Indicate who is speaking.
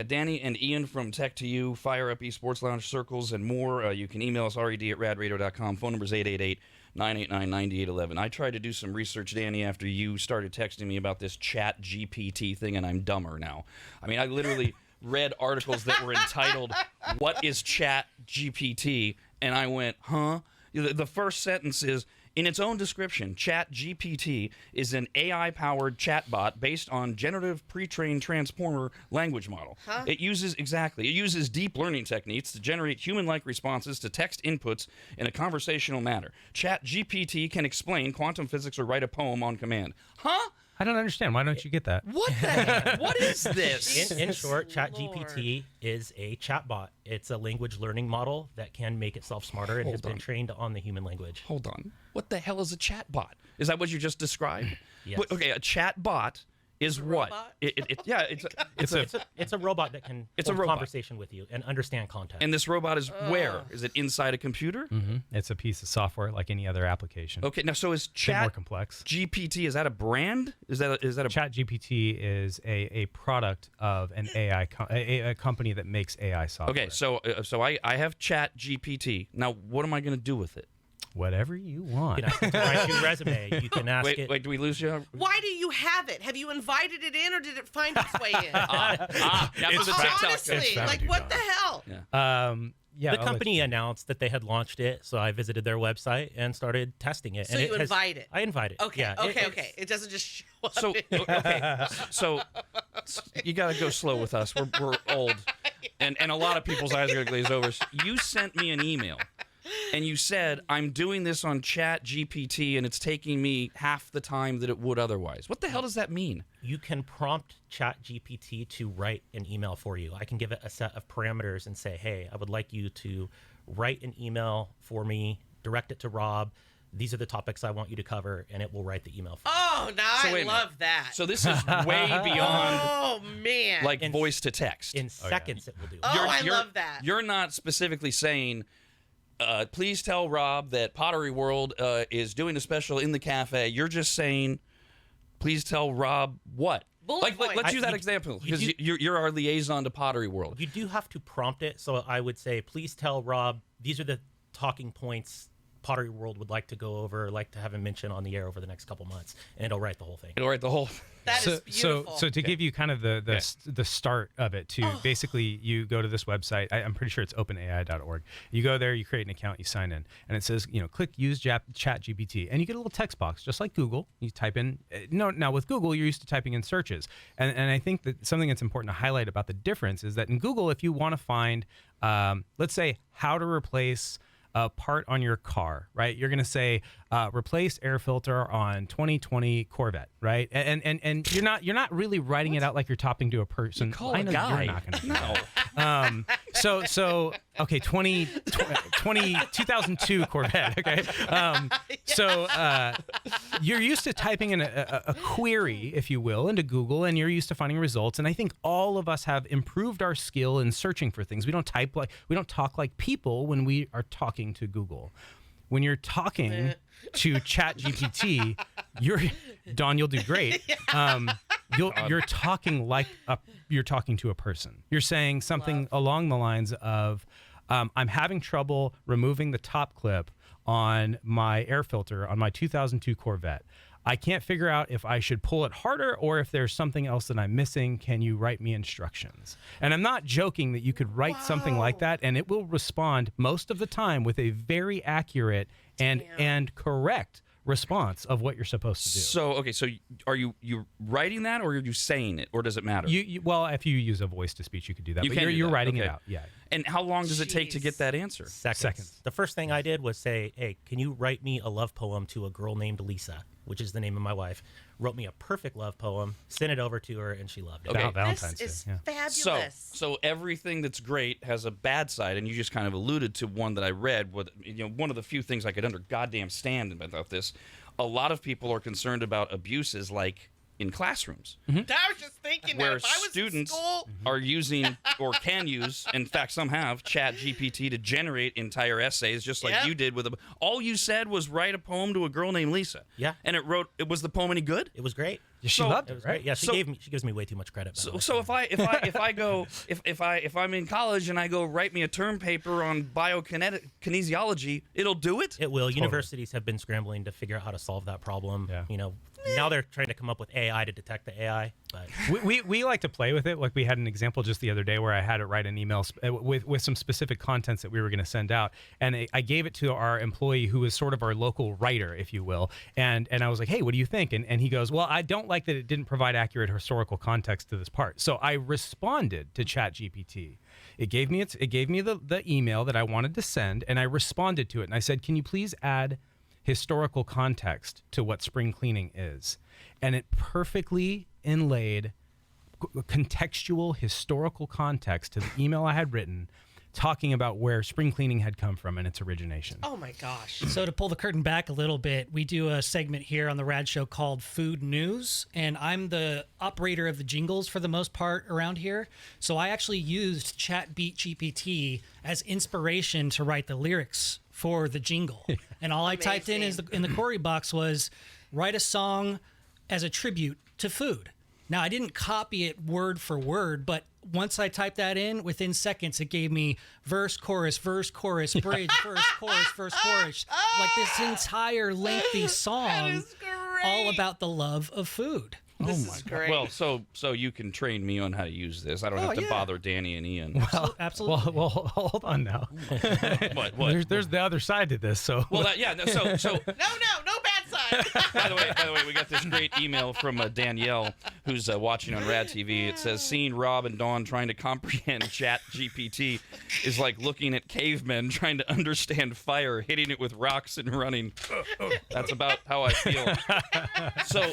Speaker 1: Danny and Ian from Tech to You, Fire Up Esports Lounge Circles, and more. You can email us, rad@radradio.com. Phone number is 888-989-9811. I tried to do some research, Danny, after you started texting me about this Chat GPT thing, and I'm dumber now. I mean, I literally read articles that were entitled, "What is Chat GPT?" And I went, huh? The first sentence is, in its own description, Chat GPT is an AI-powered chatbot based on generative pre-trained transformer language model.
Speaker 2: Huh?
Speaker 1: It uses deep learning techniques to generate human-like responses to text inputs in a conversational manner. Chat GPT can explain quantum physics or write a poem on command. Huh?
Speaker 3: I don't understand. Why don't you get that?
Speaker 1: What the heck? What is this?
Speaker 4: In short, ChatGPT is a chatbot. It's a language learning model that can make itself smarter and has been trained on the human language.
Speaker 1: Hold on. What the hell is a chatbot? Is that what you just described?
Speaker 4: Yes.
Speaker 1: Okay, a chatbot is what?
Speaker 2: robot?
Speaker 4: It's a robot that can
Speaker 1: It's a
Speaker 4: hold
Speaker 1: robot.
Speaker 4: conversation with you and understand context.
Speaker 1: And this robot is where? Is it inside a computer?
Speaker 3: It's a piece of software like any other application.
Speaker 1: Okay, now so is
Speaker 3: A bit more
Speaker 1: Chat
Speaker 3: complex.
Speaker 1: GPT, is that a brand? Is that a
Speaker 3: ChatGPT is a product of an AI a company that makes AI software.
Speaker 1: Okay, so I have Chat GPT. Now what am I going to do with it?
Speaker 3: Whatever you want.
Speaker 4: You can ask it to write your resume. You can ask it.
Speaker 1: Wait, do we lose you?
Speaker 2: Why do you have it? Have you invited it in, or did it find its way in?
Speaker 1: That's the TikTok.
Speaker 2: Honestly, like what the hell?
Speaker 3: Yeah,
Speaker 4: The company announced that they had launched it, so I visited their website and started testing it.
Speaker 2: So
Speaker 4: and
Speaker 2: you invite it?
Speaker 4: I invite it.
Speaker 2: Okay,
Speaker 4: Yeah,
Speaker 2: okay. It doesn't just show up.
Speaker 1: So you got to go slow with us. We're old, and a lot of people's eyes are going to glaze over. You sent me an email, and you said, "I'm doing this on Chat GPT, and it's taking me half the time that it would otherwise." What the hell does that mean?
Speaker 4: You can prompt ChatGPT to write an email for you. I can give it a set of parameters and say, hey, I would like you to write an email for me, direct it to Rob. These are the topics I want you to cover, and it will write the email for you.
Speaker 2: Oh, now
Speaker 1: So
Speaker 2: I
Speaker 1: wait a minute.
Speaker 2: love that.
Speaker 1: So this is way beyond
Speaker 2: Oh man.
Speaker 1: like voice to text.
Speaker 4: In seconds, it will do.
Speaker 2: Oh, I love that.
Speaker 1: You're not specifically saying, please tell Rob that Pottery World is doing a special in the cafe. You're just saying, please tell Rob what?
Speaker 2: Bullet points.
Speaker 1: Let's use that example, because you're our liaison to Pottery World.
Speaker 4: You do have to prompt it, so I would say, please tell Rob, these are the talking points Pottery World would like to go over, like to have him mention on the air over the next couple months, and it'll write the whole thing.
Speaker 1: It'll write the whole.
Speaker 2: That is beautiful.
Speaker 3: So to give you kind of the start of it, too, basically you go to this website. I'm pretty sure it's openai.org. You go there, you create an account, you sign in, and it says, click use Chat GPT, and you get a little text box, just like Google. You type in. Now with Google, you're used to typing in searches, and I think that something that's important to highlight about the difference is that in Google, if you want to find, let's say, how to replace a part on your car, right? You're going to say replace air filter on 2020 Corvette, right? And you're not really writing it out like you're talking to a person.
Speaker 1: Call
Speaker 3: I
Speaker 1: a
Speaker 3: know
Speaker 1: guy.
Speaker 3: you're not going to do that. So okay, 2002 Corvette, okay? So you're used to typing in a query, if you will, into Google, and you're used to finding results. And I think all of us have improved our skill in searching for things. We don't talk like people when we are talking to Google. When you're talking to ChatGPT, Don, you'll do great. You're talking like you're talking to a person. You're saying something along the lines of, I'm having trouble removing the top clip on my air filter on my 2002 Corvette. I can't figure out if I should pull it harder or if there's something else that I'm missing. Can you write me instructions? And I'm not joking that you could write something like that, and it will respond most of the time with a very accurate and correct response of what you're supposed to do.
Speaker 1: So are you writing that, or are you saying it, or does it matter?
Speaker 3: Well, if you use a voice to speech, you could do that.
Speaker 1: You
Speaker 3: but
Speaker 1: can do
Speaker 3: you're
Speaker 1: that.
Speaker 3: writing it
Speaker 1: Okay.
Speaker 3: out. Yeah.
Speaker 1: And how long does it take to get that answer?
Speaker 4: Seconds. The first thing I did was say, hey, can you write me a love poem to a girl named Lisa, which is the name of my wife. Wrote me a perfect love poem, sent it over to her, and she loved it.
Speaker 1: Okay.
Speaker 3: Valentine's
Speaker 2: This is
Speaker 3: Day. Yeah.
Speaker 2: fabulous.
Speaker 1: So everything that's great has a bad side, and you just kind of alluded to one that I read. One of the few things I could goddamn stand about this. A lot of people are concerned about abuses like in classrooms.
Speaker 2: I was just thinking that
Speaker 1: Where
Speaker 2: if I was
Speaker 1: students
Speaker 2: in school,
Speaker 1: are using or can use, in fact, some have Chat GPT to generate entire essays, just like
Speaker 2: Yep.
Speaker 1: you did with a. All you said was write a poem to a girl named Lisa.
Speaker 4: Yeah.
Speaker 1: And it was the poem any good?
Speaker 4: It was great.
Speaker 3: She
Speaker 1: So-
Speaker 3: loved
Speaker 4: It
Speaker 3: it,
Speaker 4: was
Speaker 3: right?
Speaker 4: great. Yeah,
Speaker 1: So-
Speaker 4: she gives me way too much credit. by the way.
Speaker 1: So if I go if I'm in college and I go write me a term paper on kinesiology, it'll do it.
Speaker 4: It will. Universities have been scrambling to figure out how to solve that problem.
Speaker 3: Yeah.
Speaker 4: You know, now they're trying to come up with AI to detect the AI. But
Speaker 3: We like to play with it. Like we had an example just the other day where I had it write an email with some specific contents that we were going to send out, and I gave it to our employee who is sort of our local writer, if you will, and I was like, hey, what do you think? And he goes, well, I don't like that it didn't provide accurate historical context to this part. So I responded to ChatGPT. It gave me the email that I wanted to send, and I responded to it, and I said, can you please add historical context to what spring cleaning is? And it perfectly inlaid contextual historical context to the email I had written, talking about where spring cleaning had come from and its origination.
Speaker 2: oh my gosh.
Speaker 5: So to pull the curtain back a little bit, we do a segment here on the Rad Show called Food News, and I'm the operator of the jingles for the most part around here. So I actually used GPT as inspiration to write the lyrics for the jingle. And all I typed in in the query box was write a song as a tribute to food. Now, I didn't copy it word for word, but once I typed that in, within seconds, it gave me verse, chorus, bridge, verse, chorus, chorus. Like this entire lengthy song
Speaker 2: is great.
Speaker 5: all about the love of food.
Speaker 2: This is great.
Speaker 1: Well, so you can train me on how to use this. I don't have to
Speaker 2: yeah.
Speaker 1: bother Danny and Ian.
Speaker 5: Absolutely.
Speaker 3: Well, hold on now.
Speaker 1: What?
Speaker 3: There's the other side to this. So
Speaker 1: Well, so
Speaker 2: no bad side.
Speaker 1: by the way, we got this great email from Danielle, who's watching on RADTV. It says, seeing Rob and Dawn trying to comprehend Chat GPT is like looking at cavemen trying to understand fire, hitting it with rocks and running. That's about how I feel. So